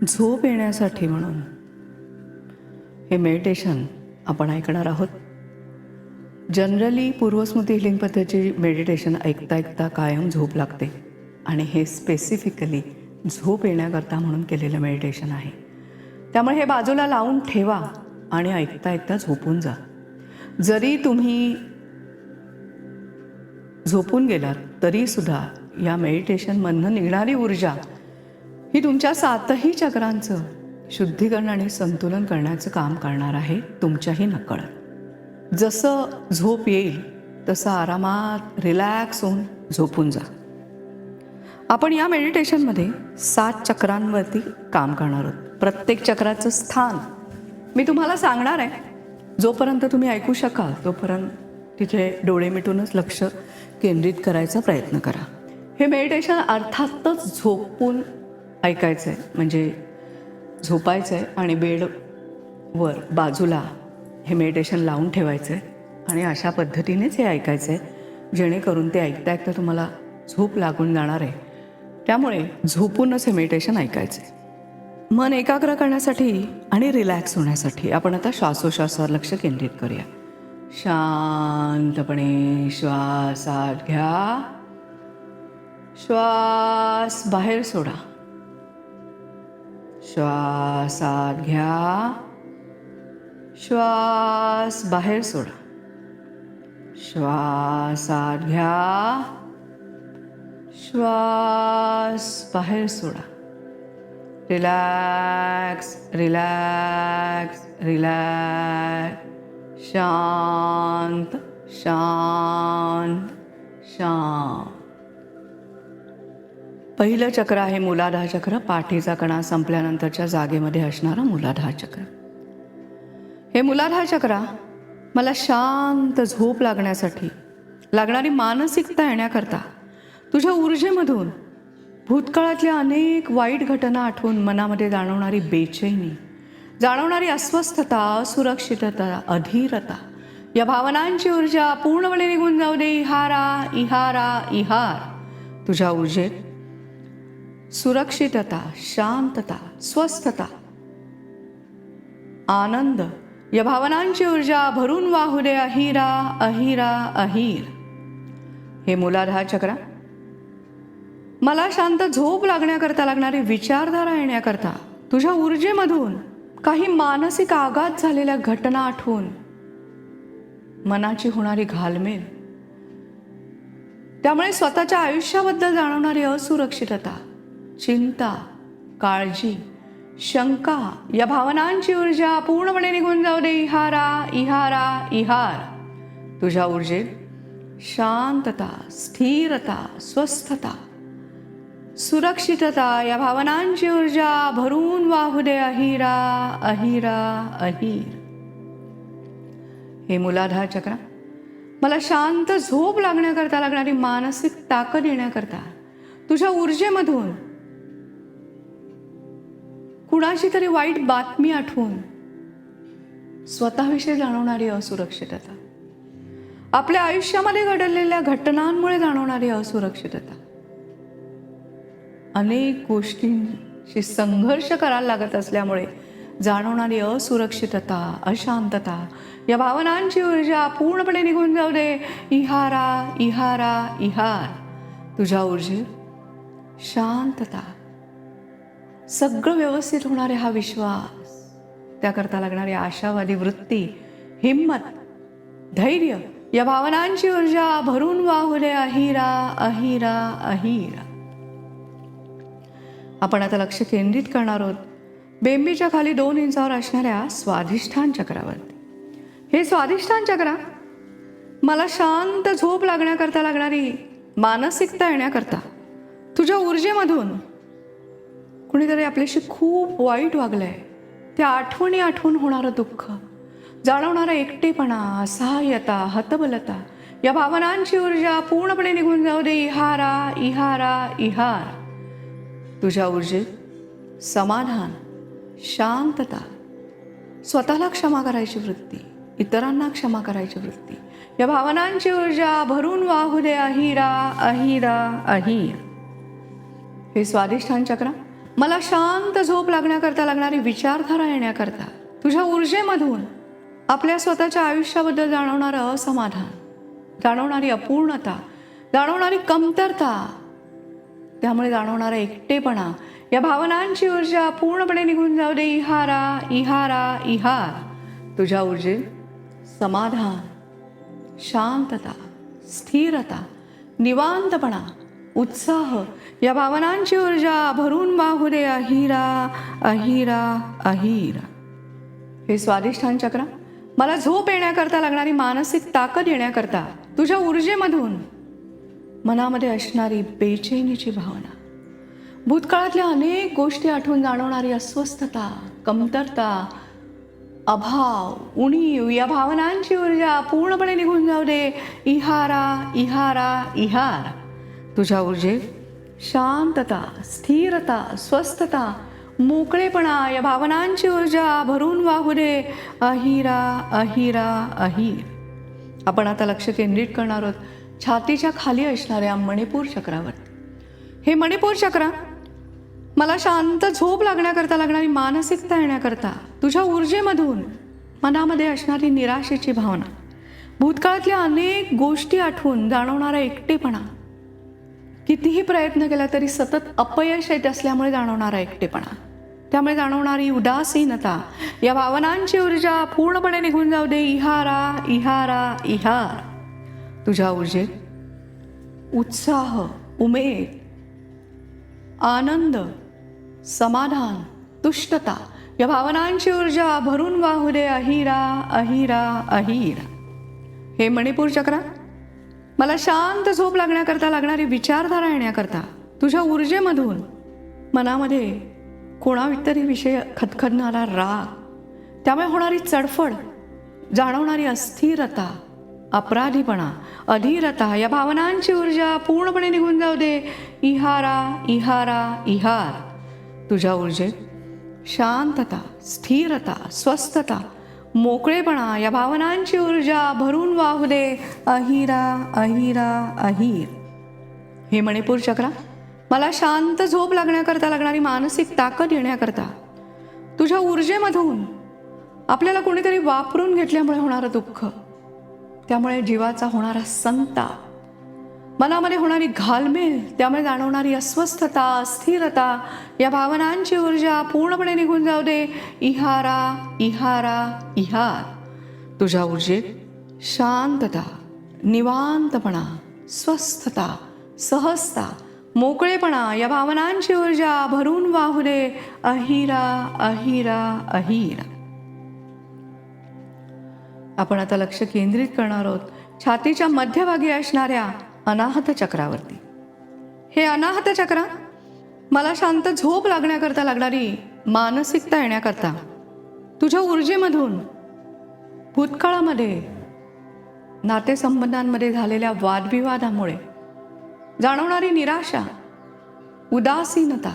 झोप येण्यासाठी म्हणून हे मेडिटेशन आपण ऐकणार आहोत. जनरली पूर्वस्मृती हिलिंग पद्धतीची मेडिटेशन ऐकता ऐकता कायम झोप लागते आणि हे स्पेसिफिकली झोप येण्याकरता म्हणून केलेलं मेडिटेशन आहे. त्यामुळे हे बाजूला लावून ठेवा आणि ऐकता ऐकता झोपून जा. जरी तुम्ही झोपून गेलात तरीसुद्धा या मेडिटेशनमधनं निघणारी ऊर्जा ही तुमच्या 7ही चक्रांचं शुद्धीकरण आणि संतुलन करण्याचं काम करणार आहे तुमच्याही नकळत. जसं झोप येईल तसं आरामात रिलॅक्स होऊन झोपून जा. आपण या मेडिटेशनमध्ये 7 चक्रांवरती काम करणार आहोत. प्रत्येक चक्राचं स्थान मी तुम्हाला सांगणार आहे. जोपर्यंत तुम्ही ऐकू शकाल तोपर्यंत तिथे डोळे मिटूनच लक्ष केंद्रित करायचा प्रयत्न करा. हे मेडिटेशन अर्थातच झोपून ऐकायचं आहे, म्हणजे झोपायचं आहे आणि बेडवर बाजूला हे मेडिटेशन लावून ठेवायचं आहे आणि अशा पद्धतीनेच हे ऐकायचं आहे जेणेकरून ते ऐकता ऐकता तुम्हाला झोप लागून जाणार आहे. त्यामुळे झोपूनच हे मेडिटेशन ऐकायचं आहे. मन एकाग्र करण्यासाठी आणि रिलॅक्स होण्यासाठी आपण आता श्वासोश्वासावर लक्ष केंद्रित करूया. शांतपणे श्वास आत घ्या, श्वास बाहेर सोडा. श्वास आत घ्या, श्वास बाहेर सोडा. श्वास आत घ्या, श्वास बाहेर सोडा. Relax relax relax. शांत शांत शांत. पहिलं चक्र आहे मूलाधार चक्र. पाठीचा कणा संपल्यानंतरच्या जागेमध्ये असणारा मूलाधार चक्र. हे मूलाधार चक्र मला शांत झोप लागण्यासाठी, लागणारी मानसिकता येण्याकरता, तुझ्या ऊर्जेमधून भूतकाळातल्या अनेक वाईट घटना आठवून मनामध्ये जाणवणारी बेचैनी, जाणवणारी अस्वस्थता, असुरक्षितता, अधीरता या भावनांची ऊर्जा पूर्णपणे निघून जाऊ दे. इहारा इहारा इहार. तुझ्या ऊर्जेत सुरक्षितता, शांतता, स्वस्थता, आनंद या भावनांची ऊर्जा भरून वाहू दे. अहिरा अहिरा अहिर. हे मूलाधार चक्र मला शांत झोप लागण्याकरता, लागणारी विचारधारा येण्याकरता, तुझ्या ऊर्जेमधून काही मानसिक आघात झालेल्या घटना आठवून मनाची होणारी घालमेल, त्यामुळे स्वतःच्या आयुष्याबद्दल जाणवणारी असुरक्षितता, चिंता, काळजी, शंका या भावनांची ऊर्जा पूर्णपणे निघून जाऊ दे. इहारा इहारा इहार. तुझ्या ऊर्जेत शांतता, स्थिरता, स्वस्थता, सुरक्षितता या भावनांची ऊर्जा भरून वाहू दे. अहिरा अहिरा अहिर. हे मूलाधार चक्र मला शांत झोप लागण्याकरता, लागणारी मानसिक ताकद येण्याकरता, तुझ्या ऊर्जेमधून कुणाची तरी वाईट बातमी आठवून स्वतःविषयी जाणवणारी असुरक्षितता, आपल्या आयुष्यामध्ये घडलेल्या घटनांमुळे जाणवणारी असुरक्षितता, अनेक गोष्टींशी संघर्ष करायला लागत असल्यामुळे जाणवणारी असुरक्षितता, अशांतता या भावनांची ऊर्जा पूर्णपणे निघून जाऊ दे. इहारा इहारा इहार. तुझ्या ऊर्जेत शांतता, सगळं व्यवस्थित होणारे हा विश्वास, त्याकरता लागणारी आशावादी वृत्ती, हिम्मत, धैर्य या भावनांची ऊर्जा भरून वाहू दे. अहिरा अहिरा अहिर. आपण आता लक्ष केंद्रित करणार आहोत बेंबीच्या खाली 2 इंचावर असणाऱ्या स्वाधिष्ठान चक्रावरती. हे स्वाधिष्ठान चक्र मला शांत झोप लागण्याकरता, लागणारी मानसिकता येण्याकरता, तुझ्या ऊर्जेमधून कुणीतरी आपल्याशी खूप वाईट वागलंय त्या आठवणी आठवून होणारं दुःख, जाणवणारा एकटेपणा, असहाय्यता, हतबलता या भावनांची ऊर्जा पूर्णपणे निघून जाऊ दे. इहारा इहारा इहार. तुझ्या ऊर्जेत समाधान, शांतता, स्वतःला क्षमा करायची वृत्ती, इतरांना क्षमा करायची वृत्ती या भावनांची ऊर्जा भरून वाहू दे. अहिरा अहिरा अहिर. हे स्वाधिष्ठान चक्र मला शांत झोप लागण्याकरता लागणारी विचारधारा येण्याकरता, तुझ्या ऊर्जेमधून आपल्या स्वतःच्या आयुष्याबद्दल जाणवणारं असमाधान, जाणवणारी अपूर्णता, जाणवणारी कमतरता, त्यामुळे जाणवणारा एकटेपणा, या भावनांची ऊर्जा पूर्णपणे निघून जाऊ दे. इहारा इहारा इहार. तुझ्या ऊर्जेत समाधान, शांतता, स्थिरता, निवांतपणा, उत्साह, या भावनांची ऊर्जा भरून वाहू दे. अहिरा अहिरा अहिरा. हे स्वादिष्ठान चक्र मला झोप येण्याकरता लागणारी मानसिक ताकद येण्याकरता, तुझ्या ऊर्जेमधून मनामध्ये असणारी बेचैनीची भावना, भूतकाळातल्या अनेक गोष्टी आठवून जाणवणारी अस्वस्थता, कमतरता, अभाव, उणीव, या भावनांची ऊर्जा पूर्णपणे निघून जाऊ दे. इहारा इहारा इहार. तुझ्या ऊर्जेत शांतता, स्थिरता, स्वस्थता, मोकळेपणा, या भावनांची ऊर्जा भरून वाहू दे. अहिरा अहिरा अहिर. आपण आता लक्ष केंद्रित करणार आहोत छातीच्या खाली असणाऱ्या मणिपूर चक्रावर. हे मणिपूर चक्र मला शांत झोप लागण्याकरता लागणारी मानसिकता येण्याकरता, तुझ्या ऊर्जेमधून मनामध्ये असणारी निराशेची भावना, भूतकाळातल्या अनेक गोष्टी आठवून जाणवणारा एकटेपणा, कितीही प्रयत्न केला तरी सतत अपयश येत असल्यामुळे जाणवणारा एकटेपणा, त्यामुळे जाणवणारी उदासीनता, या भावनांची ऊर्जा पूर्णपणे निघून जाऊ दे. इहारा इहारा इहार. तुझ्या ऊर्जेत उत्साह, उमेद, आनंद, समाधान, तुष्टता, या भावनांची ऊर्जा भरून वाहू दे. अहिरा अहिरा अहिरा. हे मणिपूर चक्र मला शांत झोप लागण्याकरता लागणारी विचारधारा येण्याकरता, तुझ्या ऊर्जेमधून मनामध्ये कोणातरी विषय खदखदणारा राग, त्यामुळे होणारी चडफड, जाणवणारी अस्थिरता, अपराधीपणा, अधीरता, या भावनांची ऊर्जा पूर्णपणे निघून जाऊ दे. इहारा इहारा इहार. तुझ्या ऊर्जेत शांतता, स्थिरता, स्वस्थता, मोकळेपणा, या भावनांची ऊर्जा भरून वाहू दे. अहिरा अहिरा अहिर. हे मणिपूर चक्र मला शांत झोप लागण्याकरता लागणारी मानसिक ताकद येण्याकरता, तुझ्या ऊर्जेमधून आपल्याला कोणीतरी वापरून घेतल्यामुळे होणारं दुःख, त्यामुळे जीवाचा होणारा संताप, मनामध्ये होणारी घालमेल, त्यामुळे जाणवणारी अस्वस्थता, अस्थिरता, या भावनांची ऊर्जा पूर्णपणे निघून जाऊ दे. इहारा इहारा इहार. तुझ्या ऊर्जेत शांतता, निवांतपणा, स्वस्थता, सहजता, मोकळेपणा, या भावनांची ऊर्जा भरून वाहू दे. अहिरा अहिरा अहिरा. आपण आता लक्ष केंद्रित करणार आहोत छातीच्या मध्यभागी असणाऱ्या अनाहत चक्रावरती. हे अनाहत चक्र मला शांत झोप लागण्याकरता लागणारी मानसिकता येण्याकरता, तुझ्या ऊर्जेमधून भूतकाळामध्ये नातेसंबंधांमध्ये झालेल्या वादविवादामुळे जाणवणारी निराशा, उदासीनता,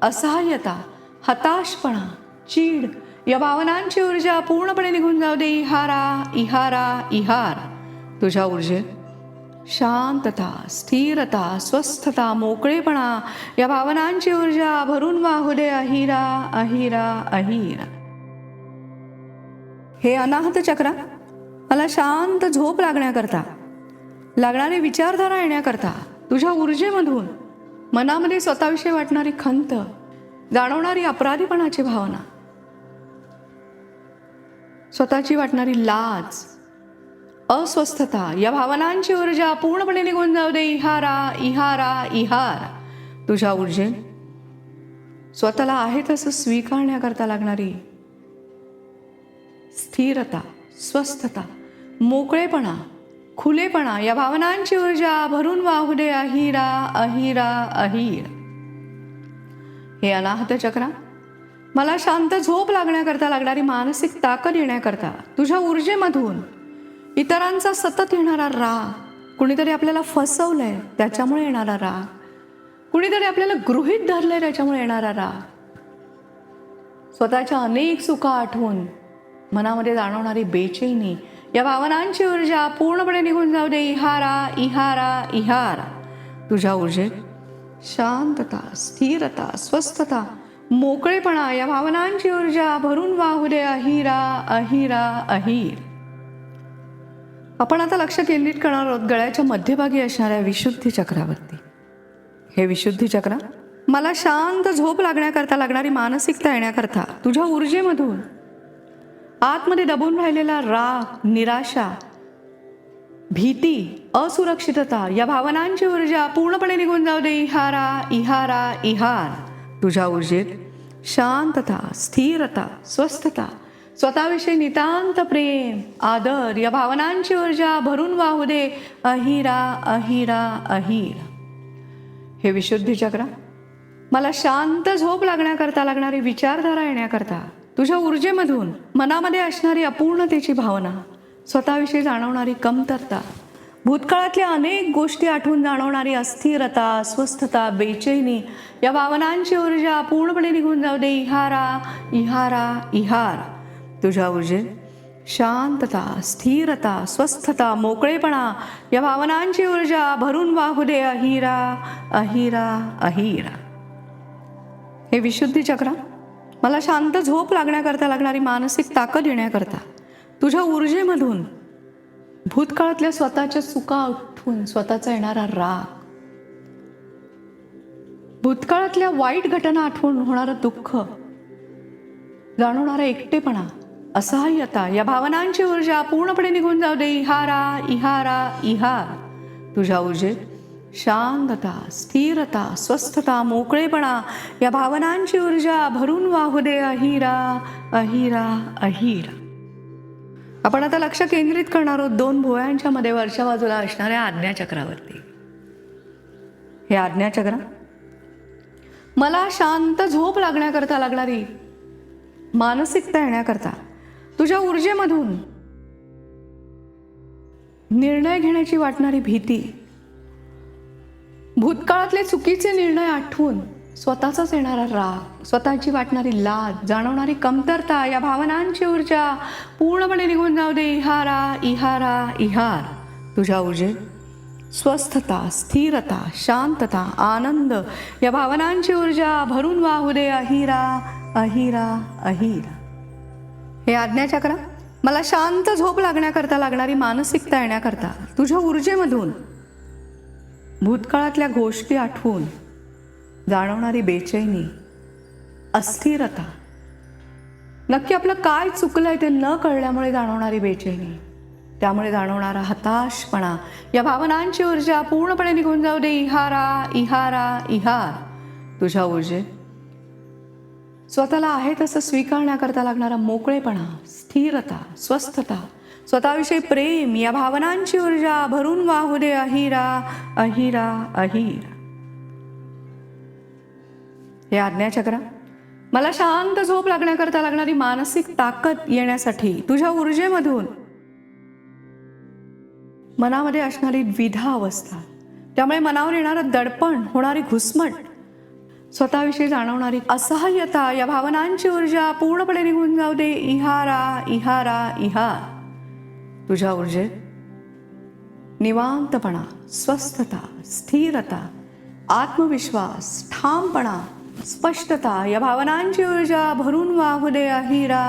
असहाय्यता, हताशपणा, चीड, या भावनांची ऊर्जा पूर्णपणे निघून जाऊ दे. इहारा इहारा इहार. तुझ्या ऊर्जेत शांतता, स्थिरता, स्वस्थता, मोकळेपणा, या भावनांची ऊर्जा भरून वाहू दे. अहिरा अहिरा अहिरा. हे अनाहत चक्र मला शांत झोप लागण्याकरता लागणारी विचारधारा येण्याकरता, तुझ्या ऊर्जेमधून मनामध्ये स्वतःविषयी वाटणारी खंत, जाणवणारी अपराधीपणाची भावना, स्वतःची वाटणारी लाज, अस्वस्थता, या भावनांची ऊर्जा पूर्णपणे निघून जाऊ दे. इहारा इहारा इहार. तुझ्या ऊर्जेत स्वतःला आहे तसं स्वीकारण्याकरता लागणारी स्थिरता, स्वस्थता, मोकळेपणा, खुलेपणा, या भावनांची ऊर्जा भरून वाहू दे. अहिरा अहिरा अहिर. हे अनाहत चक्र मला शांत झोप लागण्याकरता लागणारी मानसिक ताकद येण्याकरता, तुझ्या ऊर्जेमधून इतरांचा सतत येणारा राग, कुणीतरी आपल्याला फसवलंय त्याच्यामुळे येणारा राग, कुणीतरी आपल्याला गृहीत धरलंय त्याच्यामुळे येणारा राग, स्वतःच्या अनेक चुका आठवून मनामध्ये जाणवणारी बेचैनी, या भावनांची ऊर्जा पूर्णपणे निघून जाऊ दे. इहारा इहारा इहार. तुझ्या ऊर्जेत शांतता, स्थिरता, स्वस्थता, मोकळेपणा या भावनांची ऊर्जा भरून वाहू दे अहिरा अहिरा अहिर. आपण आता लक्ष केंद्रित करणार आहोत गळ्याच्या मध्यभागी असणाऱ्या विशुद्धी चक्रावरती. हे विशुद्धी चक्र मला शांत झोप लागण्याकरता लागणारी मानसिकता येण्याकरता तुझ्या ऊर्जेमधून आतमध्ये दबून राहिलेला राग, निराशा, भीती, असुरक्षितता या भावनांची ऊर्जा पूर्णपणे निघून जाऊ दे. इहारा इहारा इहार. तुझ्या ऊर्जेत शांतता, स्थिरता, स्वस्थता, स्वतःविषयी नितांत प्रेम, आदर या भावनांची ऊर्जा भरून वाहू दे. अहिरा अहिरा अहिर. हे विशुद्धी चक्र मला शांत झोप लागण्याकरता लागणारी विचारधारा येण्याकरता तुझ्या ऊर्जेमधून मनामध्ये असणारी अपूर्णतेची भावना, स्वतःविषयी जाणवणारी कमतरता, भूतकाळातल्या अनेक गोष्टी आठवून जाणवणारी अस्थिरता, अस्वस्थता, बेचैनी या भावनांची ऊर्जा पूर्णपणे निघून जाऊ दे. इहारा इहारा इहार. तुझ्या ऊर्जेत शांतता, स्थिरता, स्वस्थता, मोकळेपणा या भावनांची ऊर्जा भरून वाहू दे. अहिरा अहिरा अहिरा. हे विशुद्धी चक्र मला शांत झोप लागण्याकरता लागणारी मानसिक ताकद येण्याकरता तुझ्या ऊर्जेमधून भूतकाळातल्या स्वतःच्या चुका आठवून स्वतःचा येणारा राग, भूतकाळातल्या वाईट घटना आठवून होणारं दुःख, जाणवणारा एकटेपणा, असहाय्यता या भावनांची ऊर्जा पूर्णपणे निघून जाऊ दे. इहारा इहारा इहार. तुझ्या ऊर्जेत शांतता, स्थिरता, स्वस्थता, मोकळेपणा या भावनांची ऊर्जा भरून वाहू दे. अहिरा अहिरा अहिर. आपण आता लक्ष केंद्रित करणार आहोत दोन भुवयांच्या मध्ये वरच्या बाजूला असणाऱ्या आज्ञाचक्रावरती. हे आज्ञाचक्र मला शांत झोप लागण्याकरता लागणारी मानसिकता येण्याकरता तुझ्या ऊर्जेमधून निर्णय घेण्याची वाटणारी भीती, भूतकाळातले चुकीचे निर्णय आठवून स्वतःचाच येणारा राग, स्वतःची वाटणारी लाज, जाणवणारी कमतरता या भावनांची ऊर्जा पूर्णपणे निघून जाऊ दे. इहारा इहारा इहार. तुझ्या ऊर्जेत स्वस्थता, स्थिरता, शांतता, आनंद या भावनांची ऊर्जा भरून वाहू दे. अहिरा अहिरा अहिर. हे आज्ञाचक्र मला शांत झोप लागण्याकरता लागणारी मानसिकता येण्याकरता तुझ्या ऊर्जेमधून भूतकाळातल्या गोष्टी आठवून जाणवणारी बेचैनी, अस्थिरता, नक्की आपलं काय चुकलंय ते न कळल्यामुळे जाणवणारी बेचैनी, त्यामुळे जाणवणारा हताशपणा या भावनांची ऊर्जा पूर्णपणे निघून जाऊ दे. इहारा इहारा इहार. तुझ्या ऊर्जेत स्वतःला आहे तसं स्वीकारण्याकरता लागणारा मोकळेपणा, स्थिरता, स्वस्थता, स्वतःविषयी प्रेम या भावनांची ऊर्जा भरून वाहू दे. अहिरा अहिरा अहिर. हे आज्ञाचक्र मला शांत झोप लागण्याकरता लागणारी मानसिक ताकद येण्यासाठी तुझ्या ऊर्जेमधून मनामध्ये असणारी द्विधा अवस्था, त्यामुळे मनावर येणारं दडपण, होणारी घुसमट, स्वतःविषयी जाणवणारी असहाय्यता या भावनांची ऊर्जा पूर्णपणे निघून जाऊ दे. इहारा इहारा इहार. तुझ्या ऊर्जेत निवांतपणा, स्वस्थता, स्थिरता, आत्मविश्वास, ठामपणा, स्पष्टता या भावनांची ऊर्जा भरून वाहू दे. अहिरा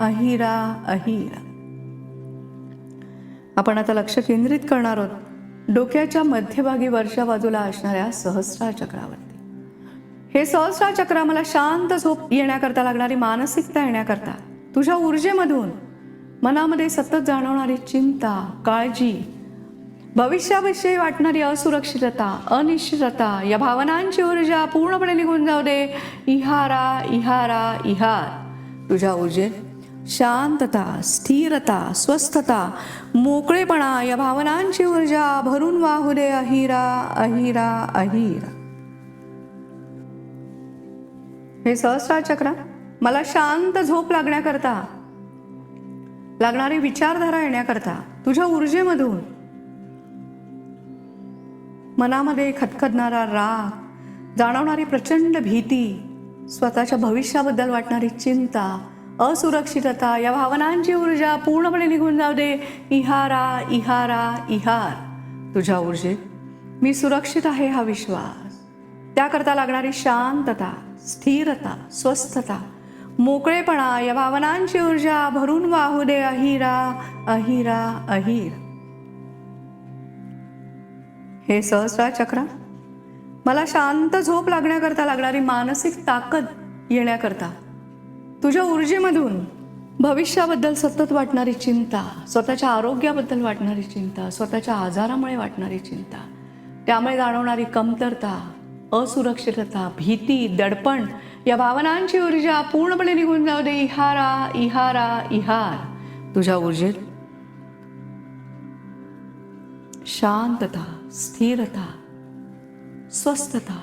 अहिरा अहिर. आपण आता लक्ष केंद्रित करणार आहोत डोक्याच्या मध्यभागी वरच्या बाजूला असणाऱ्या सहस्रार चक्रावरती. हे सहस्रार चक्र मला शांत झोप येण्याकरता लागणारी मानसिकता येण्याकरता तुझ्या ऊर्जेमधून मनामध्ये सतत जाणवणारी चिंता, काळजी, भविष्याविषयी वाटणारी असुरक्षितता, अनिश्चितता या भावनांची ऊर्जा पूर्णपणे निघून जाऊ दे. इहारा इहारा इहार. तुझ्या ऊर्जेत शांतता, स्थिरता, स्वस्थता, मोकळेपणा या भावनांची ऊर्जा भरून वाहू दे. अहिरा अहिरा अहिर. हे सहस्रार चक्र मला शांत झोप लागण्याकरता लागणारी विचारधारा येण्याकरता तुझ्या ऊर्जेमधून मनामध्ये खदखदणारा राग, जाणवणारी प्रचंड भीती, स्वतःच्या भविष्याबद्दल वाटणारी चिंता, असुरक्षितता या भावनांची ऊर्जा पूर्णपणे निघून जाऊ दे. इहारा इहारा इहार. तुझ्या ऊर्जेत मी सुरक्षित आहे हा विश्वास, त्याकरता लागणारी शांतता, स्थिरता, स्वस्थता, मोकळेपणा, या भावनांची ऊर्जा भरून वाहू दे. अहिरा अहिरा अहिर. हे सहस्रार चक्र मला शांत झोप लागण्याकरता लागणारी मानसिक ताकद येण्याकरता, तुझ्या ऊर्जेमधून भविष्याबद्दल सतत वाटणारी चिंता, स्वतःच्या आरोग्याबद्दल वाटणारी चिंता, स्वतःच्या आजारामुळे वाटणारी चिंता, त्यामुळे जाणवणारी कमतरता, असुरक्षितता, भीती, दडपण, या भावनांची ऊर्जा पूर्णपणे निघून जाऊ दे. इहारा इहारा इहार. तुझ्या ऊर्जेत शांतता, स्थिरता, स्वस्थता,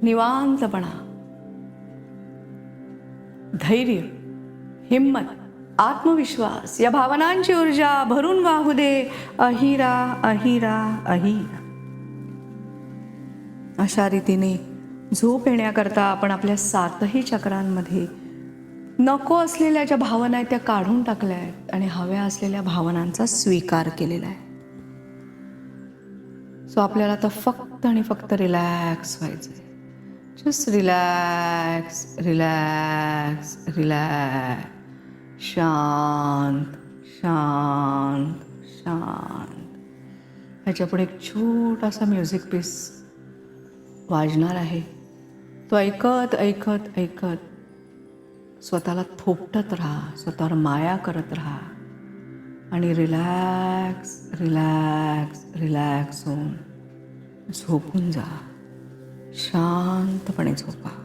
निवांतपणा, धैर्य, हिम्मत, आत्मविश्वास, या भावनांची ऊर्जा भरून वाहू दे. अहिरा अहिरा अहिर. अशा रीतीने झोप येण्याकरता आपण आपल्या 7ही चक्रांमध्ये नको असलेल्या ज्या भावना आहेत त्या काढून टाकल्या आहेत आणि हव्या असलेल्या भावनांचा स्वीकार केलेला आहे. सो आपल्याला आता फक्त आणि फक्त रिलॅक्स व्हायचं आहे. Just relax relax relax. शांत शांत शांत. ह्याच्यापुढे एक छोटासा म्युझिक पीस वाजणार आहे. तो ऐकत ऐकत ऐकत स्वतःला थोपटत राहा, स्वतःवर माया करत राहा आणि रिलॅक्स रिलॅक्स रिलॅक्स होऊन झोपून जा. शांतपणे झोपा.